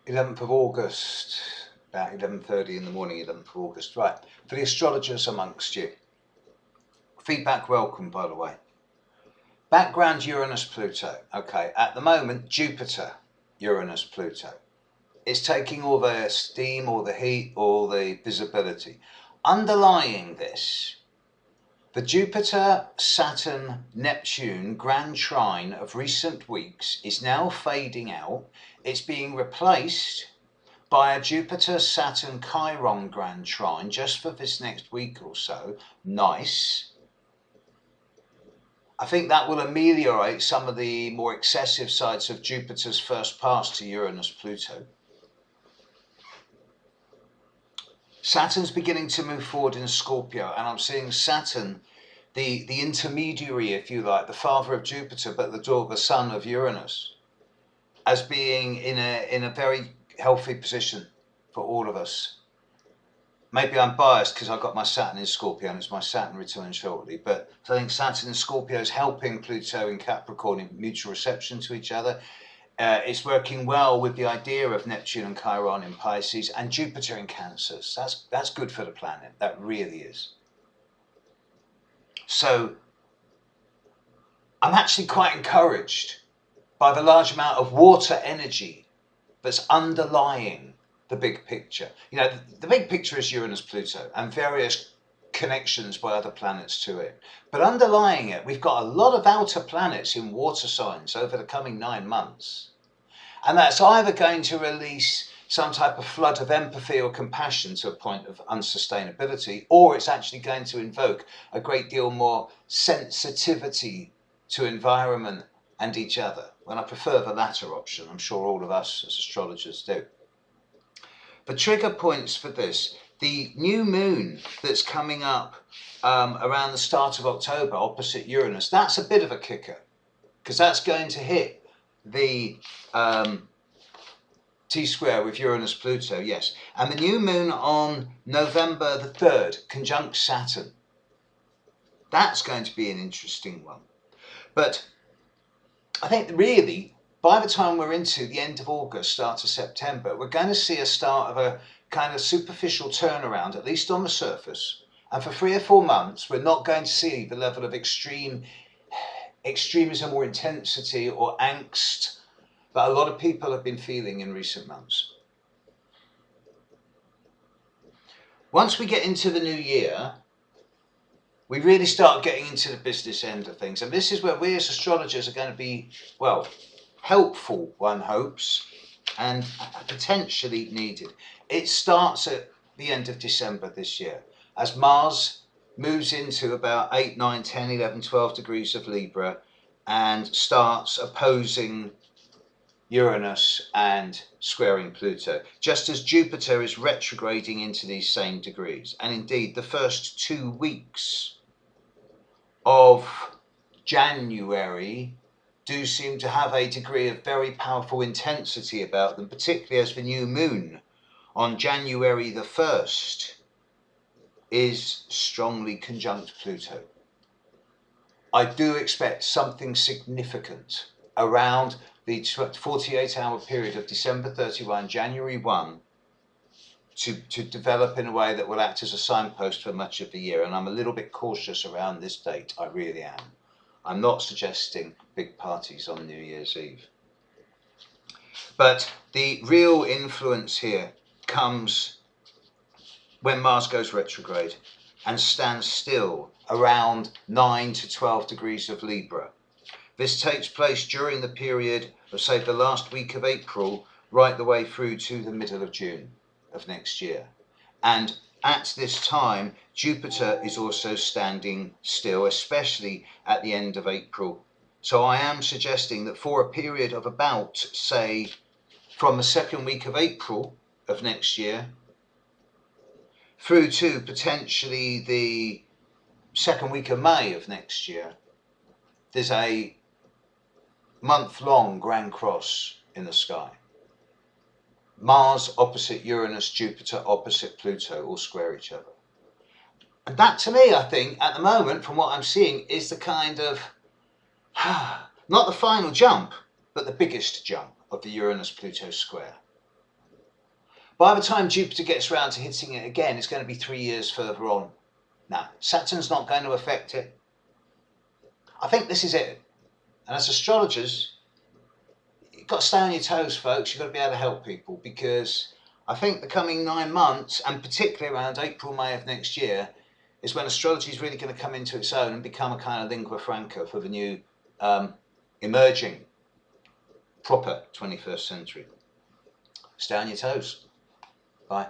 11th of August, about 11:30 in the morning, 11th of August. Right, for the astrologers amongst you. Feedback welcome, by the way. Background Uranus Pluto. Okay, at the moment, Jupiter, Uranus Pluto. It's taking all the steam, all the heat, all the visibility. Underlying this, the Jupiter, Saturn, Neptune grand trine of recent weeks is now fading out. It's being replaced by a Jupiter, Saturn, Chiron grand trine just for this next week or so. Nice. I think that will ameliorate some of the more excessive sides of Jupiter's first pass to Uranus Pluto. Saturn's beginning to move forward in Scorpio, and I'm seeing Saturn, the intermediary, if you like, the father of Jupiter, but the son of Uranus, as being in a very healthy position for all of us. Maybe I'm biased because I've got my Saturn in Scorpio and it's my Saturn return shortly, but I think Saturn in Scorpio is helping Pluto in Capricorn in mutual reception to each other. It's working well with the idea of Neptune and Chiron in Pisces and Jupiter in Cancers. That's good for the planet. That really is. So I'm actually quite encouraged by the large amount of water energy that's underlying the big picture. You know, the big picture is Uranus, Pluto, and various connections by other planets to it. But underlying it, we've got a lot of outer planets in water signs over the coming 9 months. And that's either going to release some type of flood of empathy or compassion to a point of unsustainability, or it's actually going to invoke a great deal more sensitivity to environment and each other. And I prefer the latter option. I'm sure all of us as astrologers do. The trigger points for this, the new moon that's coming up around the start of October opposite Uranus, that's a bit of a kicker because that's going to hit the T-square with Uranus Pluto, yes. And the new moon on November the 3rd, conjunct Saturn. That's going to be an interesting one. But I think really, by the time we're into the end of August, start of September, we're going to see a start of a kind of superficial turnaround, at least on the surface. And for 3 or 4 months, we're not going to see the level of extremism or intensity or angst that a lot of people have been feeling in recent months. Once we get into the new year, we really start getting into the business end of things. And this is where we as astrologers are going to be, well, helpful, one hopes, and potentially needed. It starts at the end of December this year, as Mars moves into about 8, 9, 10, 11, 12 degrees of Libra and starts opposing Uranus and squaring Pluto, just as Jupiter is retrograding into these same degrees. And indeed, the first 2 weeks of January do seem to have a degree of very powerful intensity about them, particularly as the new moon on January the 1st is strongly conjunct Pluto. I do expect something significant around the 48-hour period of December 31, January 1 to develop in a way that will act as a signpost for much of the year. And I'm a little bit cautious around this date, I really am. I'm not suggesting big parties on New Year's Eve. But the real influence here comes when Mars goes retrograde and stands still around 9 to 12 degrees of Libra. This takes place during the period of, say, the last week of April, right the way through to the middle of June of next year. And at this time, Jupiter is also standing still, especially at the end of April. So I am suggesting that for a period of about, say, from the second week of April of next year through to potentially the second week of May of next year, there's a month-long Grand Cross in the sky. Mars opposite Uranus, Jupiter opposite Pluto all square each other. And that to me, I think, at the moment, from what I'm seeing, is the kind of, not the final jump, but the biggest jump of the Uranus-Pluto square. By the time Jupiter gets around to hitting it again, it's going to be 3 years further on. Now, Saturn's not going to affect it. I think this is it. And as astrologers, you've got to stay on your toes, folks. You've got to be able to help people, because I think the coming 9 months, and particularly around April, May of next year, is when astrology is really going to come into its own and become a kind of lingua franca for the new emerging proper 21st century. Stay on your toes. Bye.